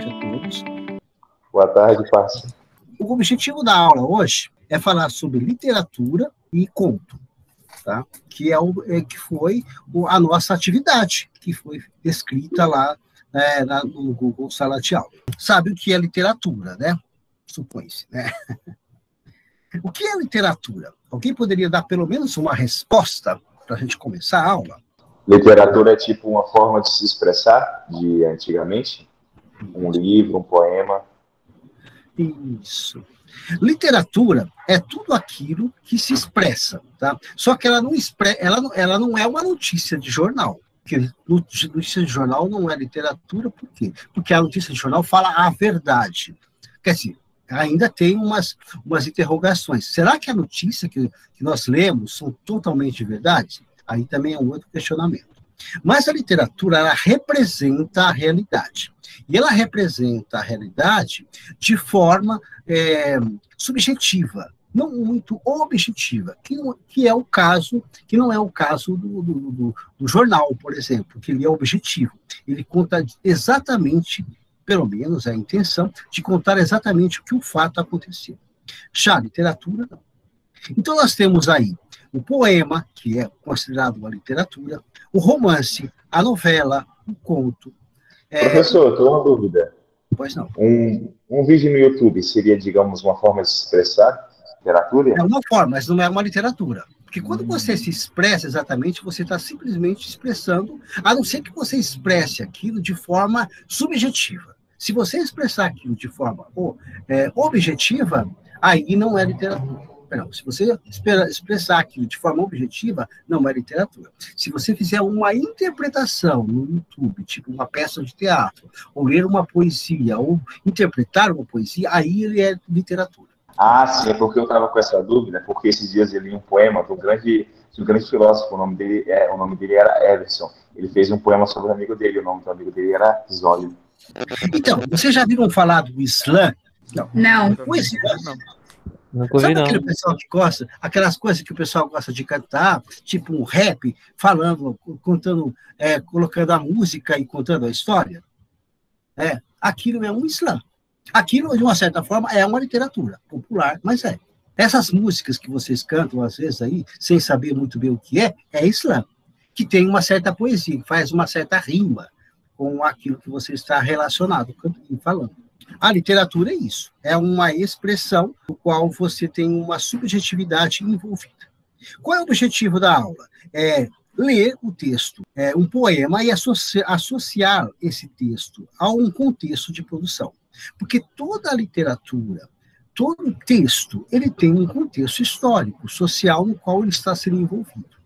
a todos. Boa tarde, parceiro. O objetivo da aula hoje é falar sobre literatura e conto, tá? Que foi a nossa atividade, que foi descrita lá no Google Sala de Aula. Sabe o que é literatura, né? Supõe-se, né? O que é literatura? Alguém poderia dar pelo menos uma resposta para a gente começar a aula? Literatura é tipo uma forma de se expressar de antigamente? Um livro, um poema? Isso. Literatura é tudo aquilo que se expressa, tá? Só que ela não é uma notícia de jornal. Porque notícia de jornal não é literatura, por quê? Porque a notícia de jornal fala a verdade. Quer dizer, ainda tem umas interrogações. Será que a notícia que nós lemos são totalmente verdade? Aí também é um outro questionamento. Mas a literatura, ela representa a realidade. E ela representa a realidade de forma subjetiva, não muito objetiva, que é o caso, que não é o caso do jornal, por exemplo, que ele é objetivo. Ele conta exatamente, pelo menos a intenção, de contar exatamente o que o fato aconteceu. Já a literatura, não. Então nós temos aí o poema, que é considerado uma literatura, o romance, a novela, o conto. Professor, eu estou uma dúvida. Pois não. Um vídeo no YouTube seria, digamos, uma forma de se expressar literatura? É uma forma, mas não é uma literatura. Porque quando você se expressa exatamente, você está simplesmente expressando, a não ser que você expresse aquilo de forma subjetiva. Se você expressar aquilo de forma objetiva, aí não é literatura. Não, se você expressar aquilo de forma objetiva, não é literatura. Se você fizer uma interpretação no YouTube, tipo uma peça de teatro, ou ler uma poesia, ou interpretar uma poesia, aí ele é literatura. Ah, sim, é porque eu estava com essa dúvida, porque esses dias eu li um poema de um grande filósofo, o nome dele era Everson. Ele fez um poema sobre o amigo dele, o nome do amigo dele era Zólio. Então, vocês já viram falar do Islã? Não. O Islã, Nunca sabe vi, aquele não. pessoal que gosta, aquelas coisas que o pessoal gosta de cantar, tipo um rap, falando, contando, colocando a música e contando a história? Aquilo é um Islã. Aquilo, de uma certa forma, é uma literatura popular, mas é. Essas músicas que vocês cantam, às vezes, aí, sem saber muito bem o que é Islã, que tem uma certa poesia, que faz uma certa rima com aquilo que você está relacionado falando. A literatura é isso, é uma expressão no qual você tem uma subjetividade envolvida. Qual é o objetivo da aula? É ler o texto, um poema, e associar esse texto a um contexto de produção. Porque toda a literatura, todo texto, ele tem um contexto histórico, social, no qual ele está sendo envolvido.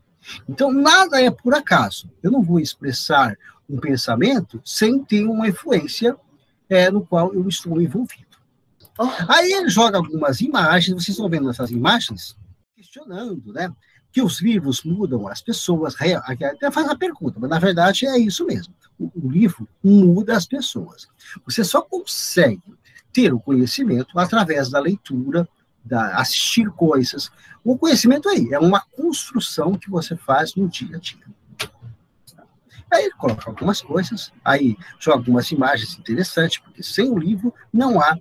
Então, nada é por acaso. Eu não vou expressar um pensamento sem ter uma influência no qual eu estou envolvido. Aí ele joga algumas imagens, vocês estão vendo essas imagens, questionando, né? Que os livros mudam as pessoas, até faz a pergunta, mas na verdade é isso mesmo. O livro muda as pessoas. Você só consegue ter o conhecimento através da leitura, assistir coisas. O conhecimento é uma construção que você faz no dia a dia. Aí ele coloca algumas coisas, aí joga algumas imagens interessantes, porque sem o livro não há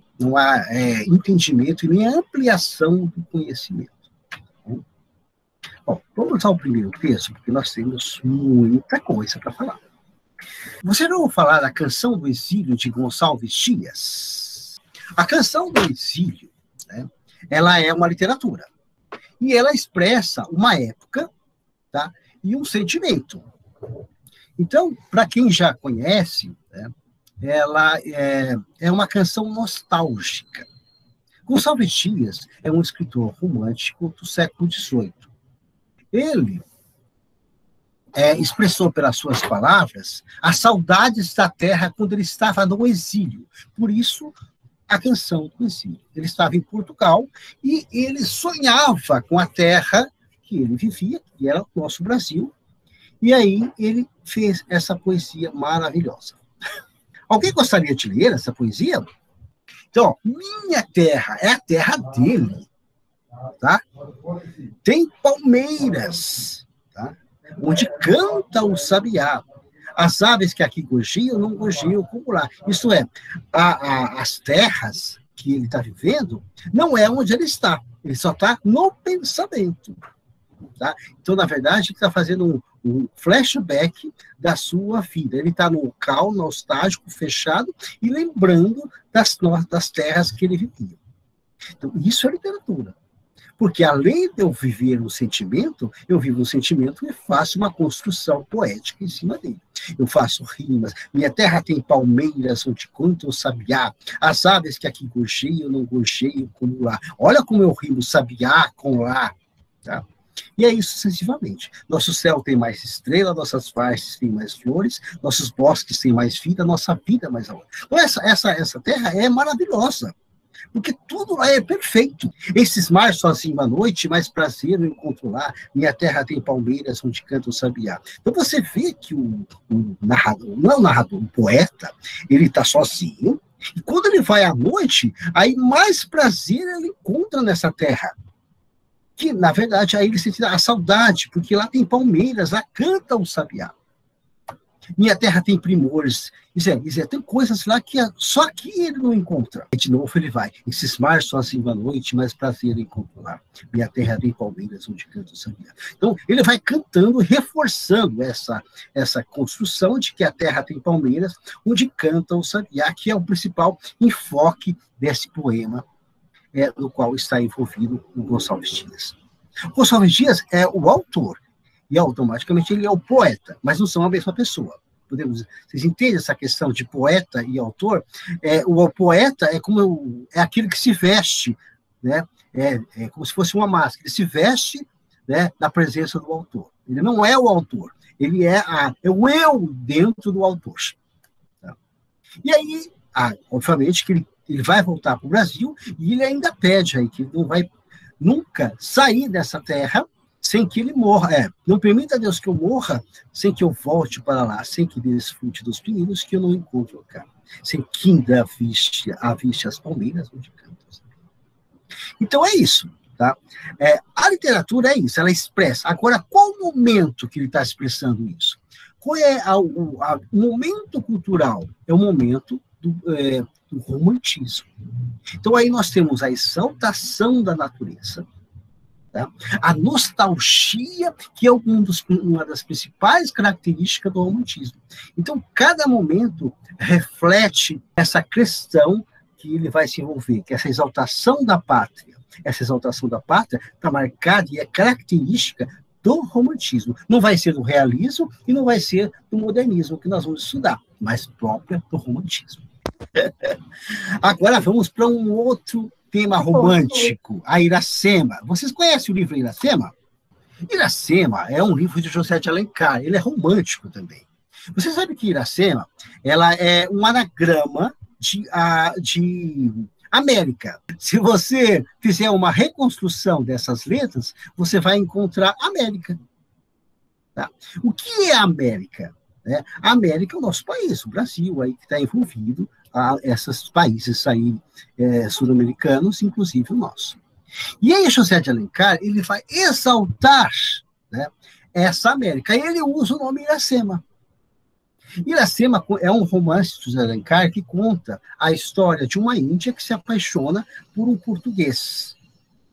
entendimento e nem ampliação do conhecimento. Bom, vamos ao primeiro texto, porque nós temos muita coisa para falar. Você já ouviu falar da Canção do Exílio de Gonçalves Dias? A Canção do Exílio, né, ela é uma literatura, e ela expressa uma época, tá, e um sentimento. Então, para quem já conhece, né, ela é uma canção nostálgica. Gonçalves Dias é um escritor romântico do século XVIII. Ele expressou pelas suas palavras as saudades da terra quando ele estava no exílio. Por isso, a Canção do Exílio. Ele estava em Portugal e ele sonhava com a terra que ele vivia, que era o nosso Brasil, e aí ele fez essa poesia maravilhosa. Alguém gostaria de ler essa poesia? Então, minha terra é a terra dele, tá? Tem palmeiras, tá? Onde canta o sabiá. as aves que aqui gorjeiam, não gorjeiam como lá. Isto é, as terras que ele está vivendo, não é onde ele está. Ele só está no pensamento. Tá? Então, na verdade, ele está fazendo um flashback da sua vida. Ele está no local nostálgico, fechado, e lembrando das terras que ele vivia. Então, isso é literatura. Porque, além de eu viver um sentimento, eu vivo um sentimento e faço uma construção poética em cima dele. Eu faço rimas. Minha terra tem palmeiras onde canta o sabiá. As aves que aqui gorjeiam, não gorjeiam como lá. Olha como eu rimo sabiá com lá. Tá? E é isso sucessivamente. Nosso céu tem mais estrela, nossas faixas têm mais flores, nossos bosques têm mais vida, nossa vida mais amor. Então, essa terra é maravilhosa. Porque tudo lá é perfeito. Esses mares sozinho à noite, mais prazer no encontro lá. Minha terra tem palmeiras onde canta o sabiá. Então você vê que o narrador, não é o narrador, o poeta, ele está sozinho. E quando ele vai à noite, aí mais prazer ele encontra nessa terra. Que, na verdade, aí ele sente a saudade, porque lá tem palmeiras, lá canta o sabiá. Minha terra tem primores. Tem coisas lá que só aqui ele não encontra. E de novo ele vai. Esses mares sozinho à noite, mas prazer encontro lá. Minha terra tem palmeiras onde canta o sabiá. Então, ele vai cantando, reforçando essa construção de que a terra tem palmeiras onde canta o sabiá, que é o principal enfoque desse poema, no qual está envolvido o Gonçalves Dias. O Gonçalves Dias é o autor, e automaticamente ele é o poeta, mas não são a mesma pessoa. Vocês entendem essa questão de poeta e autor? O poeta é aquele que se veste, né? É como se fosse uma máscara, ele se veste, né, na presença do autor. Ele não é o autor, ele é o eu dentro do autor. Tá? E aí, obviamente, que ele vai voltar para o Brasil e ele ainda pede aí que ele não vai nunca sair dessa terra sem que ele morra. Não permita a Deus que eu morra sem que eu volte para lá, sem que desfrute dos meninos que eu não encontro cá. Sem que ainda aviste as palmeiras onde cantam. Então é isso. Tá? A literatura é isso, ela expressa. Agora, qual o momento que ele está expressando isso? Qual é o momento cultural? É o momento do romantismo. Então aí nós temos a exaltação da natureza, tá? A nostalgia, que é uma das principais características do romantismo. Então, cada momento reflete essa questão que ele vai se envolver, que é essa exaltação da pátria. Essa exaltação da pátria está marcada e é característica do romantismo. Não vai ser do realismo e não vai ser do modernismo, que nós vamos estudar, mas própria do romantismo. Agora vamos para um outro tema romântico, a Iracema. Vocês conhecem o livro Iracema? Iracema é um livro de José de Alencar, ele é romântico também. Você sabe que Iracema, ela é um anagrama de América. Se você fizer uma reconstrução dessas letras, você vai encontrar América. Tá? O que é a América? A América é o nosso país, o Brasil, aí que está envolvido a esses países aí sul-americanos, inclusive o nosso. E aí José de Alencar, ele vai exaltar, né, essa América. E ele usa o nome Iracema. Iracema é um romance de José de Alencar que conta a história de uma índia que se apaixona por um português.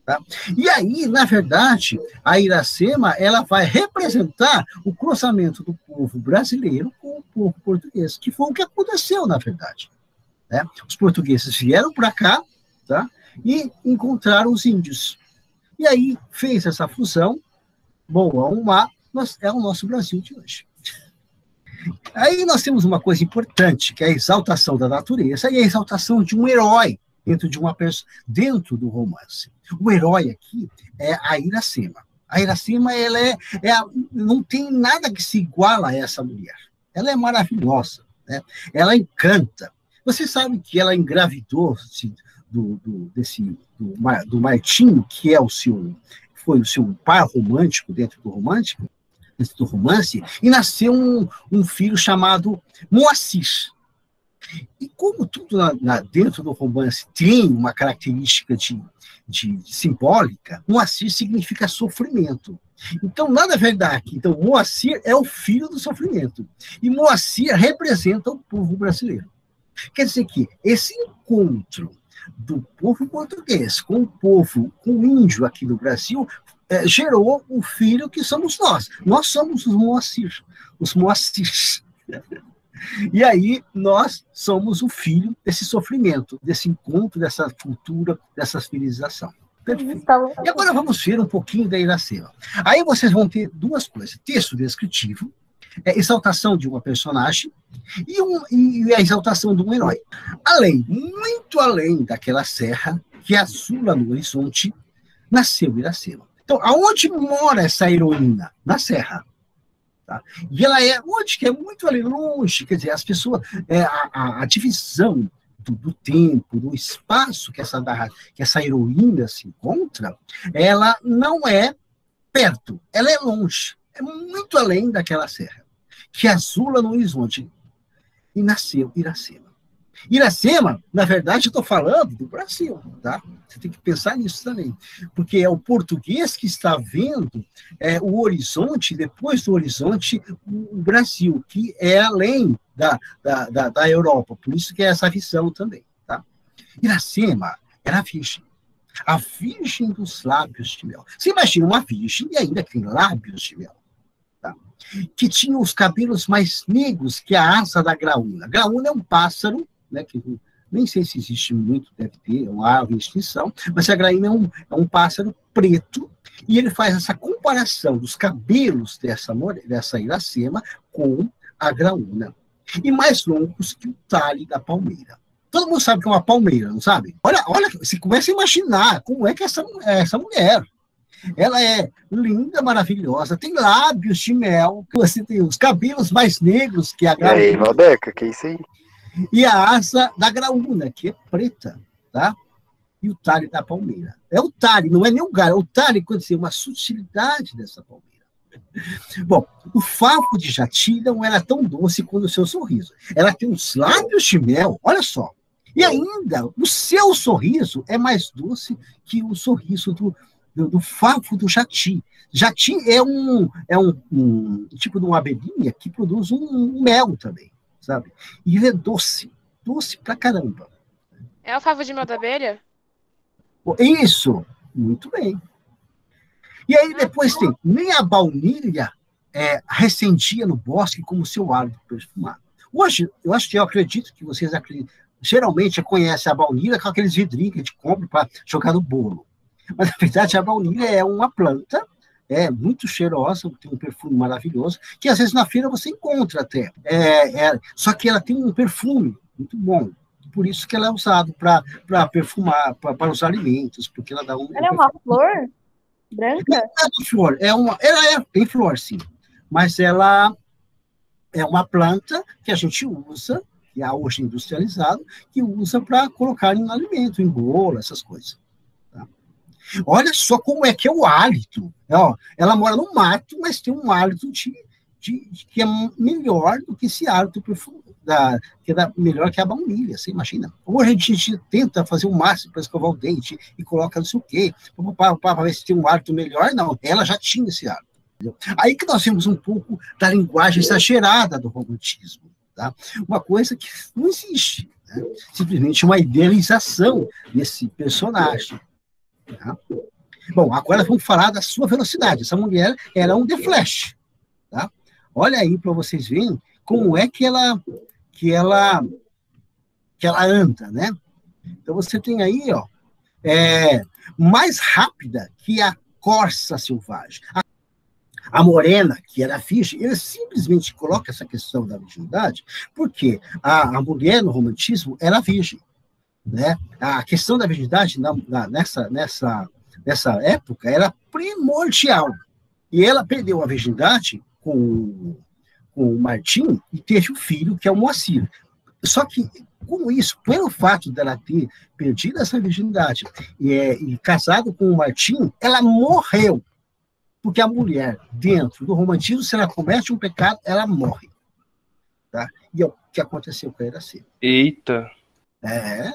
Tá? E aí, na verdade, a Iracema ela vai representar o cruzamento do povo brasileiro com o povo português, que foi o que aconteceu, na verdade. Né? Os portugueses vieram para cá, tá? E encontraram os índios. E aí fez essa fusão, boa um mar, é o nosso Brasil de hoje. Aí nós temos uma coisa importante, que é a exaltação da natureza e a exaltação de um herói dentro do romance. O herói aqui é a Iracema. A Iracema não tem nada que se iguala a essa mulher. Ela é maravilhosa, né? Ela encanta. Você sabe que ela engravidou do Martinho, que foi o seu par romântico dentro do romance, e nasceu um filho chamado Moacir. E como tudo dentro do romance tem uma característica de simbólica, Moacir significa sofrimento. Então, nada verdade. Então, Moacir é o filho do sofrimento. E Moacir representa o povo brasileiro. Quer dizer que esse encontro do povo português com o povo, com o índio aqui no Brasil, gerou um filho que somos nós. Nós somos os Moacir, os Moacirs. E aí nós somos o filho desse sofrimento, desse encontro, dessa cultura, dessa civilização. Perfeito. E agora vamos ver um pouquinho da Iracema. Aí vocês vão ter duas coisas: texto descritivo, exaltação de uma personagem e a exaltação de um herói. Além, muito além daquela serra que azula no horizonte, nasceu Iracema. Então, aonde mora essa heroína? Na serra. Tá? E ela onde que é muito ali longe, quer dizer, as pessoas, a divisão do tempo, do espaço que essa heroína se encontra, ela não é perto, ela é longe, é muito além daquela serra, que azula no horizonte. E nasceu Iracema. Iracema, na verdade, eu estou falando do Brasil, tá? Você tem que pensar nisso também, porque é o português que está vendo o horizonte, depois do horizonte, o Brasil, que é além da Europa, por isso que é essa visão também, tá? Iracema era virgem, a virgem dos lábios de mel. Você imagina uma virgem e ainda tem lábios de mel, tá? Que tinha os cabelos mais negros que a asa da graúna. Graúna é um pássaro, né, que nem sei se existe muito, deve ter, é uma ave em extinção, mas a graúna é um pássaro preto, e ele faz essa comparação dos cabelos dessa Iracema com a graúna, e mais longos que o talhe da palmeira. Todo mundo sabe que é uma palmeira, não sabe? Olha, você começa a imaginar como é que essa mulher. Ela é linda, maravilhosa, tem lábios de mel, você tem os cabelos mais negros que a graúna. E aí, Valdeca, que é isso aí? E a asa da graúna, que é preta, tá? E o talhe da palmeira. É o talhe, não é nem o galho, é o talhe, quer dizer, uma sutilidade dessa palmeira. Bom, o favo de Jati não era tão doce quanto o seu sorriso. Ela tem uns lábios de mel, olha só. E ainda, o seu sorriso é mais doce que o sorriso do favo do Jati. Jati é um tipo de uma abelhinha que produz um mel também, sabe? E ele é doce pra caramba. É o favo de mel da abelha? Isso, muito bem. E aí depois tem, nem a baunilha recendia no bosque como seu hálito perfumado. Hoje, eu acredito que vocês geralmente conhecem a baunilha com aqueles vidrinhos que a gente compra para jogar no bolo. Mas, na verdade, a baunilha é uma planta, muito cheirosa, tem um perfume maravilhoso, que às vezes na feira você encontra até. Só que ela tem um perfume muito bom. Por isso que ela é usada para perfumar, para os alimentos, porque ela dá um... Ela é uma flor branca? Não é uma flor, ela tem flor, sim. Mas ela é uma planta que a gente usa, que é hoje industrializado, que usa para colocar em alimento, em bolo, essas coisas. Tá? Olha só como é que é o hálito. Ela mora no mato, mas tem um hálito que é melhor do que esse hálito que é melhor que a baunilha, você imagina? Hoje a gente tenta fazer o máximo para escovar o dente e coloca não sei o quê, para ver se tem um hálito melhor. Não, ela já tinha esse hálito. Entendeu? Aí que nós temos um pouco da linguagem exagerada do romantismo. Tá? Uma coisa que não existe, né? Simplesmente uma idealização desse personagem. Tá? Bom, agora vamos falar da sua velocidade. Essa mulher era um The Flash. Tá? Olha aí para vocês verem como é que ela anda, né? Então você tem aí, mais rápida que a corça selvagem. A morena, que era virgem, ele simplesmente coloca essa questão da virgindade, porque a mulher no romantismo era virgem, né? A questão da virgindade nessa época era primordial. E ela perdeu a virgindade com o Martim e teve um filho, que é o Moacir. Só que, com isso, pelo fato dela ter perdido essa virgindade e casado com o Martim, ela morreu. Porque a mulher, dentro do romantismo, se ela comete um pecado, ela morre. Tá? E é o que aconteceu com a Iracema. Eita!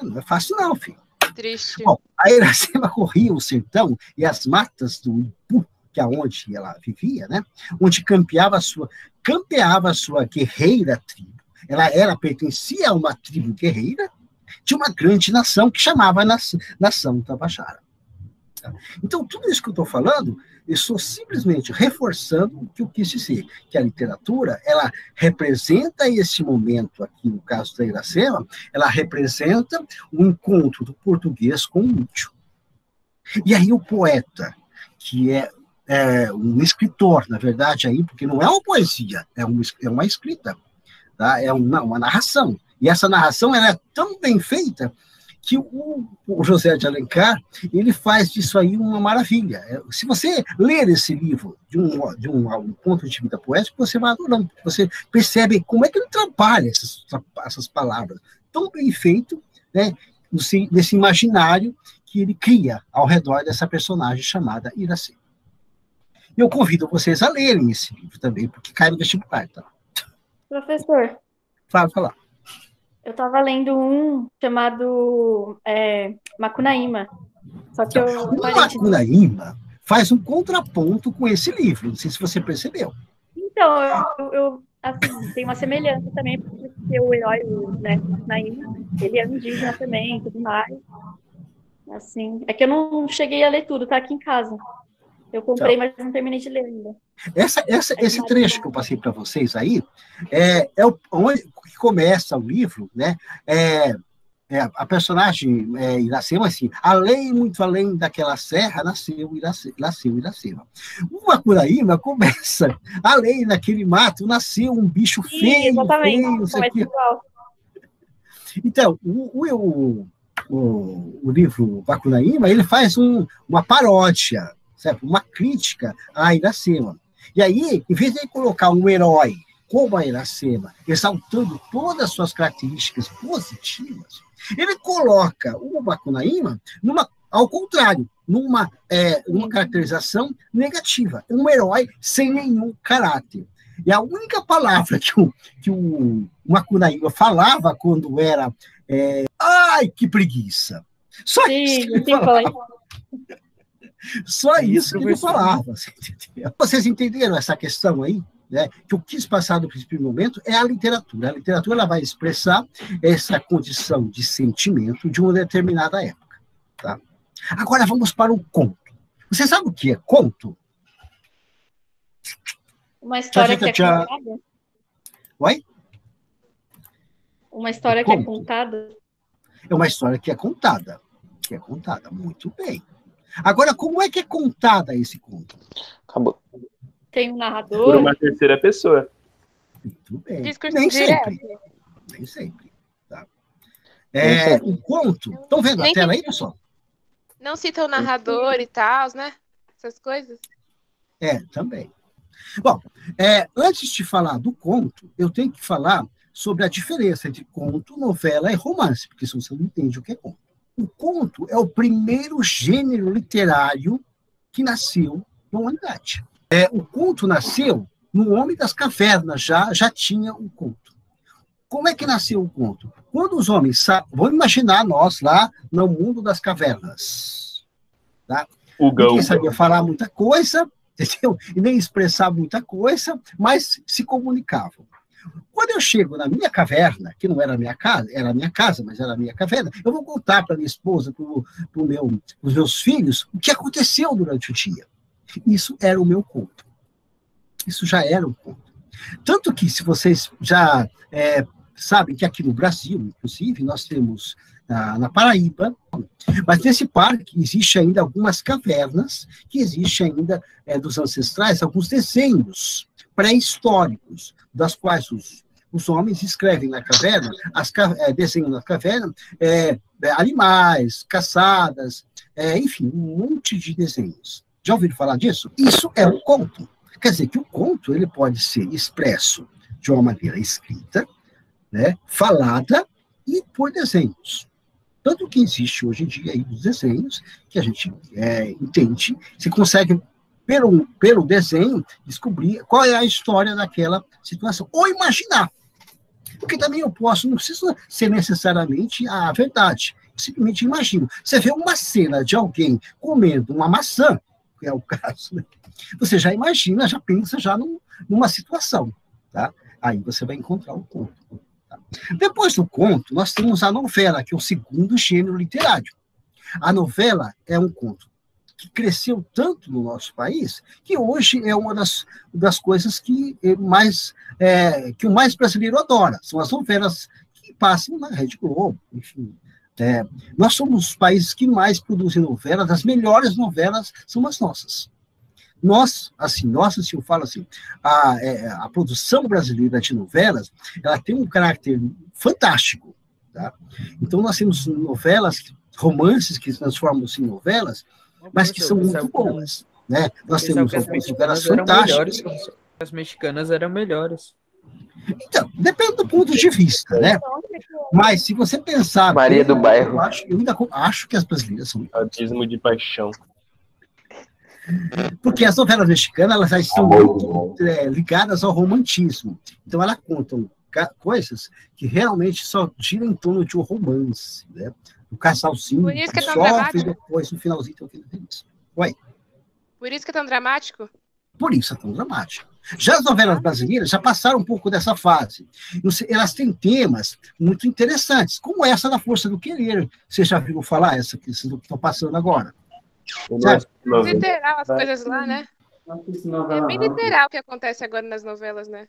Não é fácil não, filho. Triste. Bom, a Iracema corria o sertão e as matas do Ipu que é onde ela vivia, né? Onde campeava a sua guerreira tribo. Ela pertencia a uma tribo guerreira de uma grande nação que chamava Nação Tabajara. Então, tudo isso que eu estou falando, eu estou simplesmente reforçando o que eu quis dizer, que a literatura, ela representa esse momento aqui, no caso da Iracema, ela representa o encontro do português com o índio. E aí o poeta, que é um escritor, na verdade, aí, porque não é uma poesia, é uma escrita, tá? É uma narração. E essa narração ela é tão bem feita que o José de Alencar, ele faz disso aí uma maravilha. Se você ler esse livro de um ponto de vista poético, você vai adorando, você percebe como é que ele trabalha essas palavras, tão bem feito, né, nesse imaginário que ele cria ao redor dessa personagem chamada Iracema. Eu convido vocês a lerem esse livro também, porque cai no vestibular, tá? Professor, Fala. eu estava lendo um chamado Macunaíma. Só que O Macunaíma faz um contraponto com esse livro, não sei se você percebeu. Então, eu assim, tem uma semelhança também, porque o herói, né, Macunaíma, ele é indígena também, tudo mais. Assim, é que eu não cheguei a ler tudo, tá aqui em casa. Eu comprei, mas não terminei de ler ainda. Esse trecho que eu passei para vocês aí onde começa o livro, né? A personagem Iracema, assim, muito além daquela serra, nasceu Iracema. O Macunaíma começa, além daquele mato, nasceu um bicho feio, exatamente, feio, não sei o quê. Então, o livro Macunaíma, ele faz uma paródia, certo? Uma crítica à Iracema. E aí, em vez de colocar um herói como a Iracema, exaltando todas as suas características positivas, ele coloca o Macunaíma ao contrário, numa caracterização negativa, um herói sem nenhum caráter. E a única palavra que o Macunaíma falava quando era ai, que preguiça! Só isso que ele falava. Só isso que ele falava. Vocês entenderam essa questão aí? Né? Que eu quis passar no primeiro momento é a literatura. A literatura ela vai expressar essa condição de sentimento de uma determinada época. Tá? Agora vamos para o conto. Você sabe o que é conto? Uma história que é contada? Oi? Uma história que é contada? É uma história que é contada. Muito bem. Agora, como é que é contada esse conto? Acabou. Tem um narrador? Por uma terceira pessoa. Muito bem. Discurso Nem direto. sempre. Nem sempre. Tá? O conto... Estão vendo a tela aí, pessoal? Não cita o narrador e tal, né? Essas coisas. Também. Bom, antes de falar do conto, eu tenho que falar sobre a diferença entre conto, novela e romance, porque se você não entende o que é conto. O conto é o primeiro gênero literário que nasceu na humanidade. O conto nasceu no Homem das Cavernas, já tinha o conto. Como é que nasceu o conto? Quando os homens... Vamos imaginar nós lá no mundo das cavernas. Tá? Ninguém sabia falar muita coisa, entendeu? E nem expressar muita coisa, mas se comunicavam. Quando eu chego na minha caverna, que não era a minha casa, era a minha casa, mas era a minha caverna, eu vou contar para minha esposa, para os meus filhos, o que aconteceu durante o dia. Isso era o meu conto. Isso já era um conto. Tanto que, se vocês já sabem que aqui no Brasil, inclusive, nós temos na Paraíba, mas nesse parque existe ainda algumas cavernas, que existe ainda dos ancestrais, alguns desenhos pré-históricos, das quais os homens escrevem na caverna, desenham na caverna animais, caçadas, enfim, um monte de desenhos. Já ouviram falar disso? Isso é um conto. Quer dizer que o conto ele pode ser expresso de uma maneira escrita, né, falada e por desenhos. Tanto que existe hoje em dia aí os desenhos que a gente entende, se consegue, pelo desenho, descobrir qual é a história daquela situação, ou imaginar. Porque também eu posso, não precisa ser necessariamente a verdade, eu simplesmente imagino. Você vê uma cena de alguém comendo uma maçã, que é o caso, né? Você já imagina, já pensa já numa situação, tá? Aí você vai encontrar o conto. Tá? Depois do conto, nós temos a novela, que é o segundo gênero literário. A novela é um conto que cresceu tanto no nosso país, que hoje é uma das coisas que o mais brasileiro adora. São as novelas que passam na Rede Globo, enfim. Nós somos os países que mais produzem novelas, as melhores novelas são as nossas. Eu falo assim, a produção brasileira de novelas, ela tem um caráter fantástico, tá? Então, nós temos novelas, romances que transformam-se em novelas, mas que são muito boas, né? Nós temos algumas novelas fantásticas. As mexicanas eram melhores. Então, depende do ponto de vista, né? Mas se você pensar... Maria do Bairro. Eu ainda acho que as brasileiras são... Autismo de paixão. Porque as novelas mexicanas, elas já estão muito ligadas ao romantismo. Então, elas contam coisas que realmente só giram em torno de um romance, né? O casalzinho que sofre e depois, no finalzinho, tem um filho feliz. Oi? Por isso que é tão dramático? Por isso é tão dramático. Já as novelas brasileiras já passaram um pouco dessa fase. Elas têm temas muito interessantes, como essa da Força do Querer. Você já viu falar essa que estão passando agora? Literal as coisas lá, né? É bem literal o que acontece agora nas novelas, né?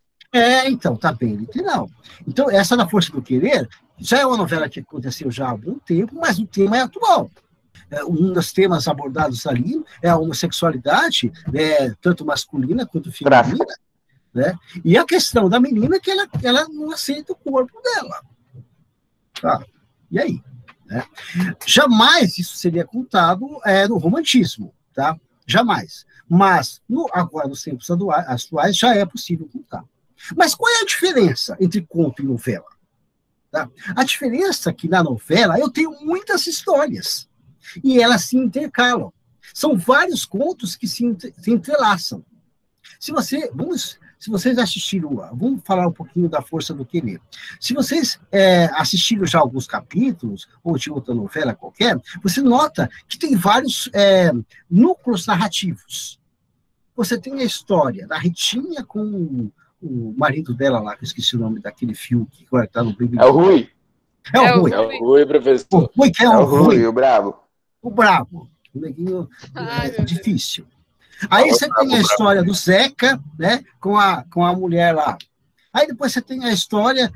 Então, tá bem literal. Então, essa da Força do Querer já é uma novela que aconteceu já há algum tempo, mas o tema é atual. Um dos temas abordados ali é a homossexualidade, tanto masculina quanto feminina, né? E a questão da menina que ela não aceita o corpo dela. Tá? E aí? Né? Jamais isso seria contado no romantismo, tá? Jamais. Mas, agora, nos tempos atuais, já é possível contar. Mas qual é a diferença entre conto e novela? Tá? A diferença é que na novela eu tenho muitas histórias e elas se intercalam. São vários contos que se entrelaçam. Se vocês assistiram, vamos falar um pouquinho da Força do Querer. Se vocês assistiram já alguns capítulos, ou de outra novela qualquer, você nota que tem vários núcleos narrativos. Você tem a história da Ritinha com o marido dela lá, que eu esqueci o nome daquele fio que agora está no Big É o Rui. É o Rui. É o Rui, professor. O Rui que é o Rui. O brabo. O brabo. O neguinho difícil. Aí você tem a história do Zeca, né, com a mulher lá. Aí depois você tem a história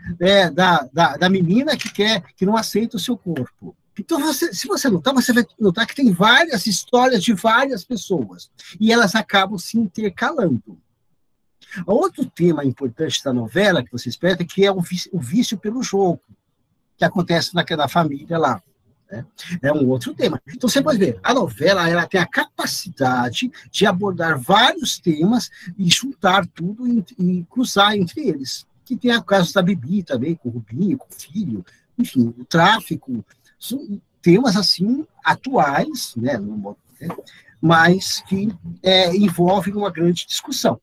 da menina que não aceita o seu corpo. Então, se você notar, você vai notar que tem várias histórias de várias pessoas. E elas acabam se intercalando. Outro tema importante da novela, que vocês pedem, que é o vício pelo jogo, que acontece na família lá. Né? É um outro tema. Então, você pode ver, a novela ela tem a capacidade de abordar vários temas e juntar tudo e cruzar entre eles. Que tem o caso da Bibi também, com o Rubinho, com o filho, enfim, o tráfico. São temas, assim, atuais, né, mas que envolvem uma grande discussão.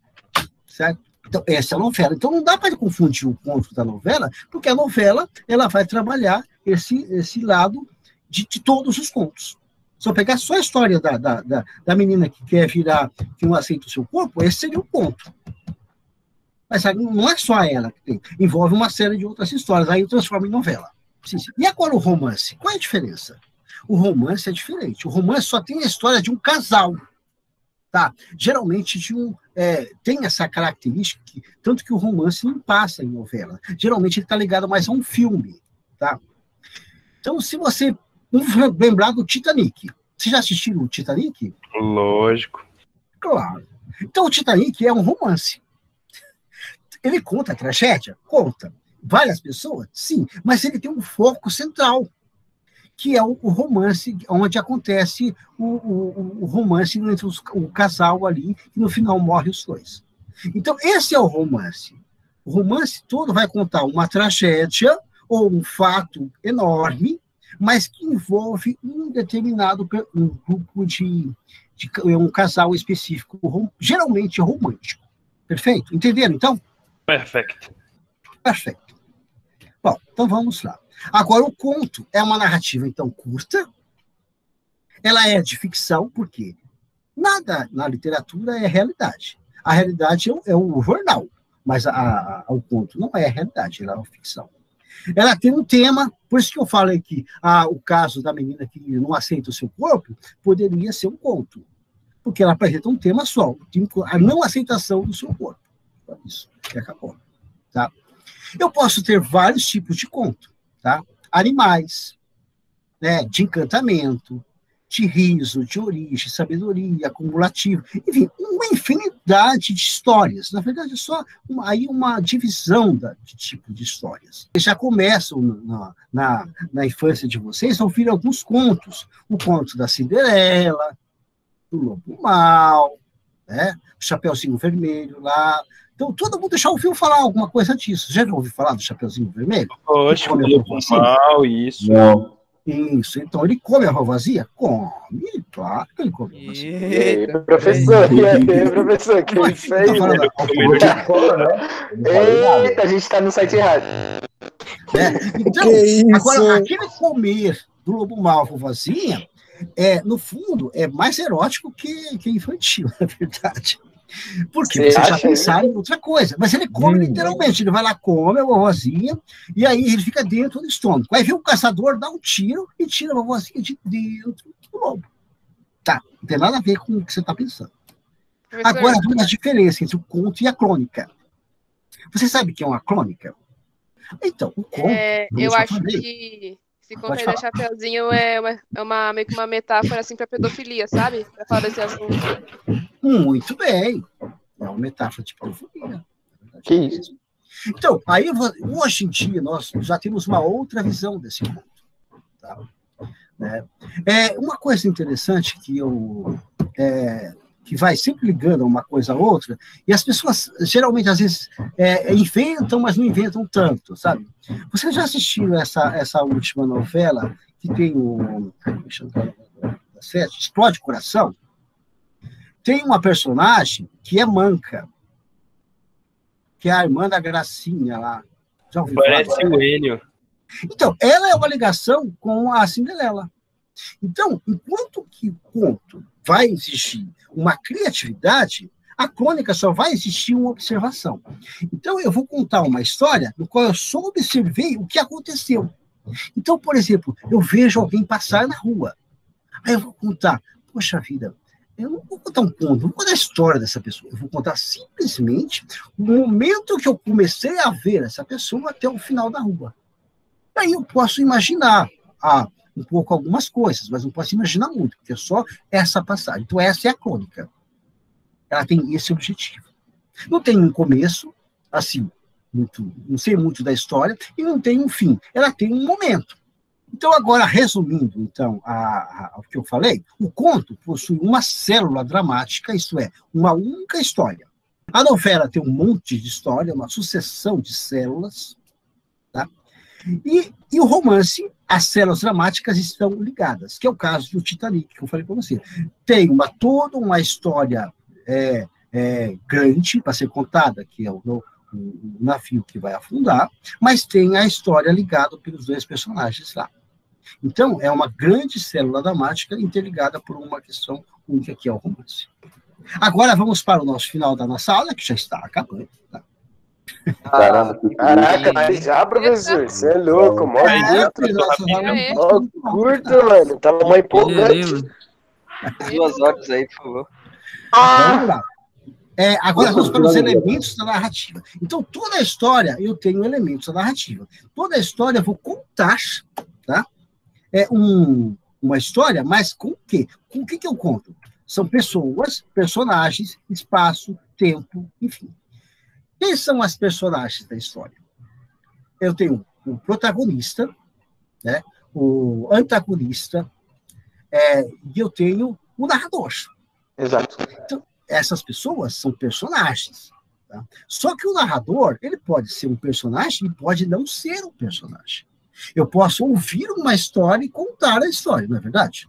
Certo? Então, essa é a novela. Então, não dá para confundir o conto da novela, porque a novela ela vai trabalhar esse lado de todos os contos. Se eu pegar só a história da menina que quer virar, que não aceita o seu corpo, esse seria o conto. Mas não é só ela que tem. Envolve uma série de outras histórias. Aí eu transformo em novela. Sim. E agora o romance? Qual é a diferença? O romance é diferente. O romance só tem a história de um casal. Tá? Geralmente tem essa característica, tanto que o romance não passa em novela. Geralmente ele está ligado mais a um filme. Tá? Então, se você lembrar do Titanic. Vocês já assistiram o Titanic? Lógico. Claro. Então, o Titanic é um romance. Ele conta a tragédia? Conta. Várias pessoas? Sim. Mas ele tem um foco central, que é o romance, onde acontece o romance entre o casal ali, e no final morrem os dois. Então, esse é o romance. O romance todo vai contar uma tragédia ou um fato enorme, mas que envolve um determinado grupo de um casal específico, geralmente romântico. Perfeito? Entenderam, então? Perfeito. Perfeito. Bom, então vamos lá. Agora, o conto é uma narrativa, então, curta. Ela é de ficção, por quê? Nada na literatura é realidade. A realidade é o jornal, mas o conto não é a realidade, ela é uma ficção. Ela tem um tema, por isso que eu falei que o caso da menina que não aceita o seu corpo poderia ser um conto, porque ela apresenta um tema só, a não aceitação do seu corpo. Isso, que acabou. Tá? Eu posso ter vários tipos de conto, tá? Animais, né, de encantamento, de riso, de origem, sabedoria, acumulativo, enfim, uma infinidade de histórias. Na verdade, é só uma divisão de tipo de histórias. Eles já começam na infância de vocês a ouvir alguns contos. O conto da Cinderela, do Lobo Mau, né? O Chapeuzinho Vermelho lá. Então, todo mundo já ouviu falar alguma coisa disso. Já ouviu falar do Chapeuzinho Vermelho? Oxe, o Lobo Mau, isso. Não. Isso, então ele come a vovazia? Come, claro que ele come a vovazia. E aí, professor, que é isso aí? Eita, a gente tá no site errado. Então, agora, aquele comer do Lobo Mau, a vovozinha, no fundo, é mais erótico que infantil, na verdade. Porque você já pensaram em outra coisa. Mas ele come literalmente. Ele vai lá, come a vovozinha, e aí ele fica dentro do estômago. Aí vem o caçador, dá um tiro e tira a vovozinha de dentro do lobo. Tá, não tem nada a ver com o que você está pensando. Professor. Agora, tem uma diferença entre o conto e a crônica. Você sabe o que é uma crônica? Então, o conto... eu acho que esse conto aí da Chapeuzinho é meio que uma metáfora assim, para pedofilia, sabe? Para falar desse assunto. Muito bem. É uma metáfora de pedofilia. Que isso? Então, aí, hoje em dia, nós já temos uma outra visão desse conto. Tá? Uma coisa interessante que vai sempre ligando uma coisa a outra, e as pessoas, geralmente, às vezes, inventam, mas não inventam tanto, sabe? Você já assistiu essa última novela, que tem Explode Coração? Tem uma personagem que é manca, que é a irmã da Gracinha lá. Já ouviu falar? Parece o Enio. Então, ela é uma ligação com a Cinderela. Então, enquanto que o conto vai exigir uma criatividade, a crônica só vai existir uma observação. Então, eu vou contar uma história no qual eu só observei o que aconteceu. Então, por exemplo, eu vejo alguém passar na rua. Aí eu vou contar, poxa vida, eu não vou contar um conto, não vou contar a história dessa pessoa. Eu vou contar simplesmente o momento que eu comecei a ver essa pessoa até o final da rua. Aí eu posso imaginar um pouco algumas coisas, mas não posso imaginar muito, porque é só essa passagem. Então, essa é a crônica. Ela tem esse objetivo. Não tem um começo, assim, não sei muito da história, e não tem um fim. Ela tem um momento. Então, agora, resumindo, então, o que eu falei, o conto possui uma célula dramática, isto é, uma única história. A novela tem um monte de história, uma sucessão de células, tá? E o romance, as células dramáticas estão ligadas, que é o caso do Titanic, que eu falei para você. Tem toda uma história grande para ser contada, que é o navio que vai afundar, mas tem a história ligada pelos dois personagens lá. Então, é uma grande célula dramática interligada por uma questão única, que é o romance. Agora, vamos para o nosso final da nossa aula, que já está acabando. Tá? Caraca, mas já, professor, você é louco, mó curto, mano, tava mó empolgante. 2 horas aí, por favor. Vamos lá. Agora vamos para os elementos da narrativa. Então, toda a história, eu tenho elementos da narrativa. Toda a história eu vou contar, tá? Uma história, mas com o quê? Com o que eu conto? São pessoas, personagens, espaço, tempo, enfim. Quem são as personagens da história? Eu tenho o protagonista, né, o antagonista, e eu tenho o narrador. Exato. Então, essas pessoas são personagens. Tá? Só que o narrador, ele pode ser um personagem e pode não ser um personagem. Eu posso ouvir uma história e contar a história, não é verdade?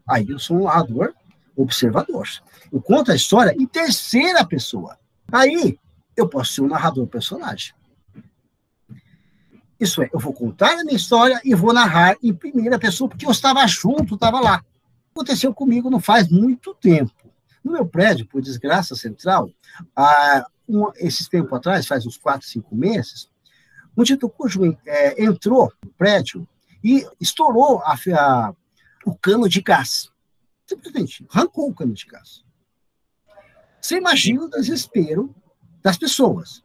Aí eu sou um narrador observador. Eu conto a história em terceira pessoa. Aí eu posso ser um narrador personagem. Isso é, eu vou contar a minha história e vou narrar em primeira pessoa, porque eu estava junto, estava lá. Aconteceu comigo não faz muito tempo. No meu prédio, por desgraça central, esses tempos atrás, faz uns 4, 5 meses, um dito cujo entrou no prédio e estourou o cano de gás. Simplesmente, arrancou o cano de gás. Você imagina o desespero das pessoas.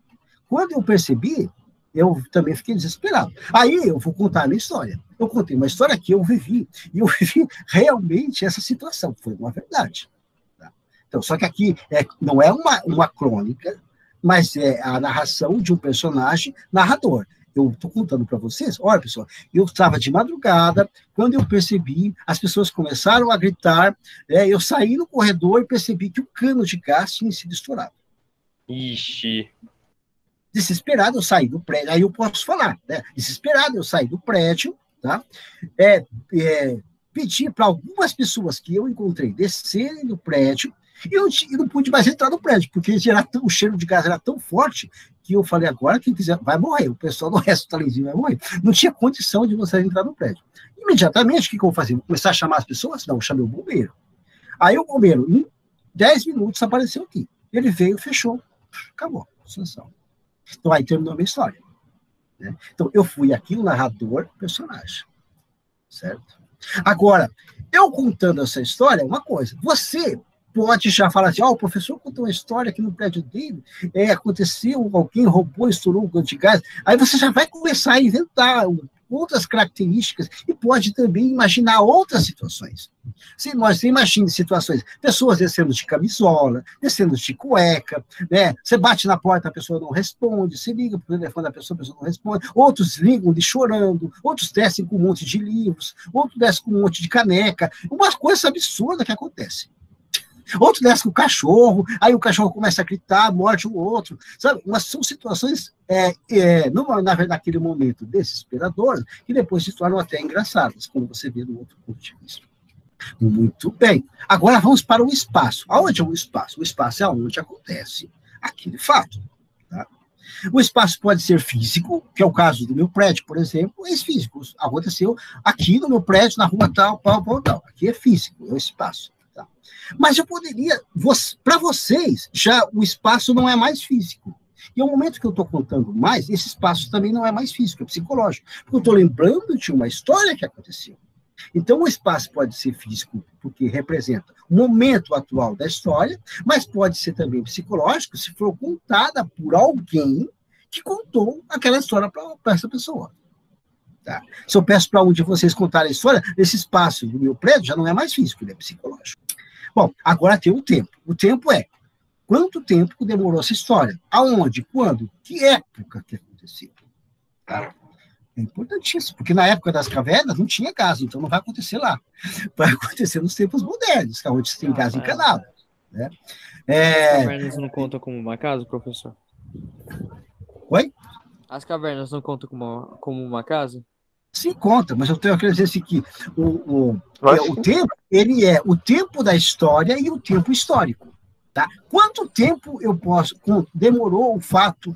Quando eu percebi, eu também fiquei desesperado. Aí eu vou contar a minha história. Eu contei uma história que eu vivi, e eu vivi realmente essa situação. Foi uma verdade. Tá? Então, só que aqui não é uma crônica, mas é a narração de um personagem narrador. Eu estou contando para vocês, olha, pessoal, eu estava de madrugada, quando eu percebi, as pessoas começaram a gritar, eu saí no corredor e percebi que o cano de gás tinha sido estourado. Ixi. Desesperado, eu saí do prédio, aí eu posso falar, né? Desesperado, eu saí do prédio, tá? Pedi para algumas pessoas que eu encontrei descerem do prédio, e eu não pude mais entrar no prédio, porque o cheiro de gás era tão forte que eu falei, agora quem quiser vai morrer, o pessoal do resto do talenzinho vai morrer. Não tinha condição de você entrar no prédio. Imediatamente, o que eu vou fazer? Vou começar a chamar as pessoas? Não, eu chamei o bombeiro. Aí o bombeiro, em 10 minutos, apareceu aqui. Ele veio, fechou, acabou a situação. Então, aí terminou a minha história. Né? Então, eu fui aqui o narrador, personagem. Certo? Agora, eu contando essa história, é uma coisa. Você pode já falar assim, o professor contou uma história aqui no prédio dele, aconteceu, alguém roubou, estourou um cano de gás. Aí você já vai começar a inventar outras características e pode também imaginar outras situações. Você imagina situações, pessoas descendo de camisola, descendo de cueca, né? Você bate na porta, a pessoa não responde, você liga para o telefone da pessoa, a pessoa não responde, outros ligam de chorando, outros descem com um monte de livros, outros descem com um monte de caneca, umas coisas absurdas que acontecem. Outro desce com o cachorro, aí o cachorro começa a gritar, morde o outro, sabe? Mas são situações, na verdade, naquele momento desesperadoras, que depois se tornam até engraçadas, como você vê no outro ponto de vista. Muito bem. Agora vamos para o espaço. Aonde é o espaço? O espaço é onde acontece aquele fato. Tá? O espaço pode ser físico, que é o caso do meu prédio, por exemplo, é físico. Aconteceu aqui no meu prédio, na rua tal. Aqui é físico, é o espaço. Mas eu poderia, para vocês, já o espaço não é mais físico. E ao momento que eu estou contando mais, esse espaço também não é mais físico, é psicológico. Porque eu estou lembrando de uma história que aconteceu. Então, o espaço pode ser físico, porque representa o momento atual da história, mas pode ser também psicológico, se for contada por alguém que contou aquela história para essa pessoa. Tá? Se eu peço para um de vocês contar a história, esse espaço do meu prédio já não é mais físico, ele é psicológico. Bom, agora tem o tempo. O tempo é quanto tempo demorou essa história? Aonde? Quando? Que época que aconteceu? Tá? É importantíssimo, porque na época das cavernas não tinha gás, então não vai acontecer lá. Vai acontecer nos tempos modernos, onde tem gás encanado. Né? As cavernas não contam como uma casa, professor? Oi? As cavernas não contam como uma casa? Sim, conta, mas eu tenho que dizer assim que o tempo, ele é o tempo da história e o tempo histórico. Tá? Quanto tempo demorou o fato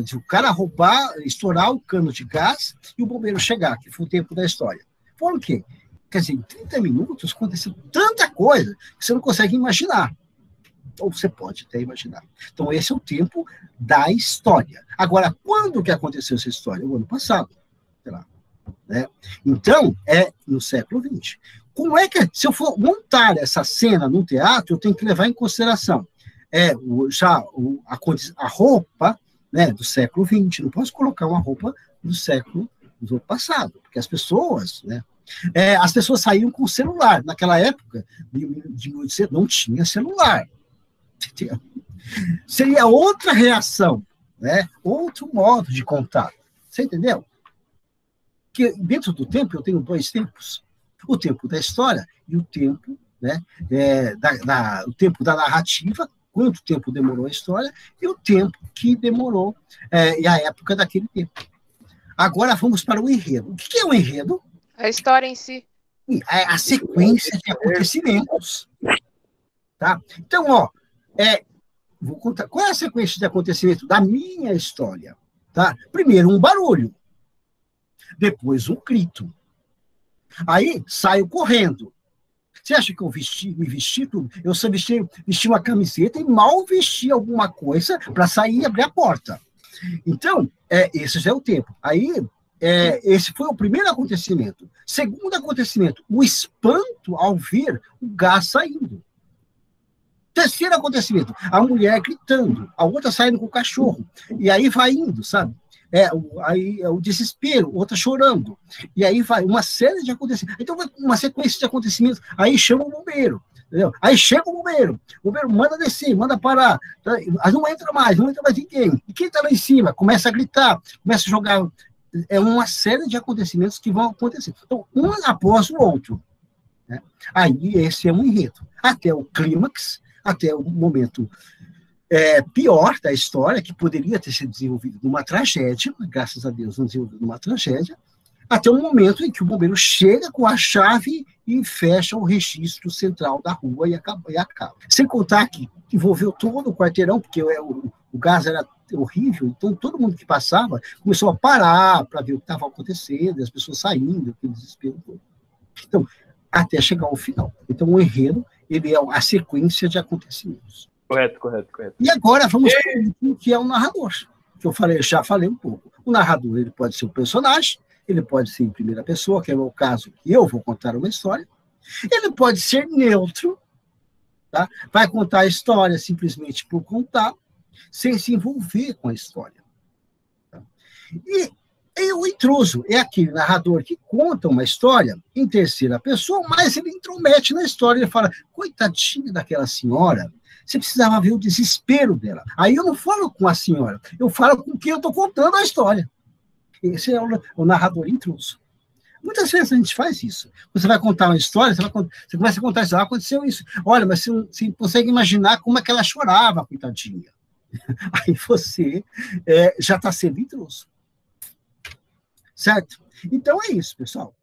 de o cara roubar, estourar o cano de gás e o bombeiro chegar, que foi o tempo da história? Por o quê? Quer dizer, em 30 minutos aconteceu tanta coisa que você não consegue imaginar. Ou você pode até imaginar. Então, esse é o tempo da história. Agora, quando que aconteceu essa história? O ano passado. Sei lá, né? Então, é no século XX. Como é que, se eu for montar essa cena no teatro, eu tenho que levar em consideração a roupa, né, do século XX. Não posso colocar uma roupa do passado, porque as pessoas, né, as pessoas saíam com celular. Naquela época, de 1800, não tinha celular. Seria outra reação, né? Outro modo de contar. Você entendeu? Que dentro do tempo eu tenho 2 tempos. O tempo da história e o tempo, né, o tempo da narrativa, quanto tempo demorou a história, e o tempo que demorou, e a época daquele tempo. Agora vamos para o enredo. O que é o enredo? A história em si. A sequência de acontecimentos. Tá? Então, vou contar. Qual é a sequência de acontecimentos da minha história? Tá? Primeiro, um barulho. Depois, um grito. Aí saio correndo. Você acha que eu me vesti tudo? Eu só vesti uma camiseta e mal vesti alguma coisa para sair e abrir a porta. Então, esse já é o tempo. Aí, esse foi o primeiro acontecimento. Segundo acontecimento, o espanto ao ver o gás saindo. Terceiro acontecimento, a mulher gritando, a outra saindo com o cachorro. E aí vai indo, sabe? Aí o desespero, outra chorando. E aí vai uma série de acontecimentos. Então, vai uma sequência de acontecimentos. Aí chama o bombeiro. Entendeu? Aí chega o bombeiro manda descer, manda parar. Não entra mais ninguém. E quem está lá em cima começa a gritar, começa a jogar. É uma série de acontecimentos que vão acontecer. Então, um após o outro. Né? Aí esse é um enredo. Até o clímax, até o momento pior da história, que poderia ter sido desenvolvido numa tragédia, graças a Deus não desenvolvido numa tragédia, até o momento em que o bombeiro chega com a chave e fecha o registro central da rua e acaba. Sem contar que envolveu todo o quarteirão, porque o gás era horrível, então todo mundo que passava começou a parar para ver o que estava acontecendo, as pessoas saindo, aquele desespero todo. Então, até chegar ao final. Então, o enredo, ele é a sequência de acontecimentos. Correto. E agora vamos para o que é o narrador, que já falei um pouco. O narrador, ele pode ser um personagem, ele pode ser em primeira pessoa, que é o caso que eu vou contar uma história. Ele pode ser neutro, tá? Vai contar a história simplesmente por contar, sem se envolver com a história. Tá? E o intruso é aquele narrador que conta uma história em terceira pessoa, mas ele intromete na história. Ele fala, coitadinha daquela senhora, você precisava ver o desespero dela. Aí eu não falo com a senhora, eu falo com quem eu estou contando a história. Esse é o narrador intruso. Muitas vezes a gente faz isso. Você vai contar uma história, você começa a contar isso, aconteceu isso. Olha, mas você consegue imaginar como é que ela chorava, coitadinha. Aí você já está sendo intruso. Certo? Então é isso, pessoal.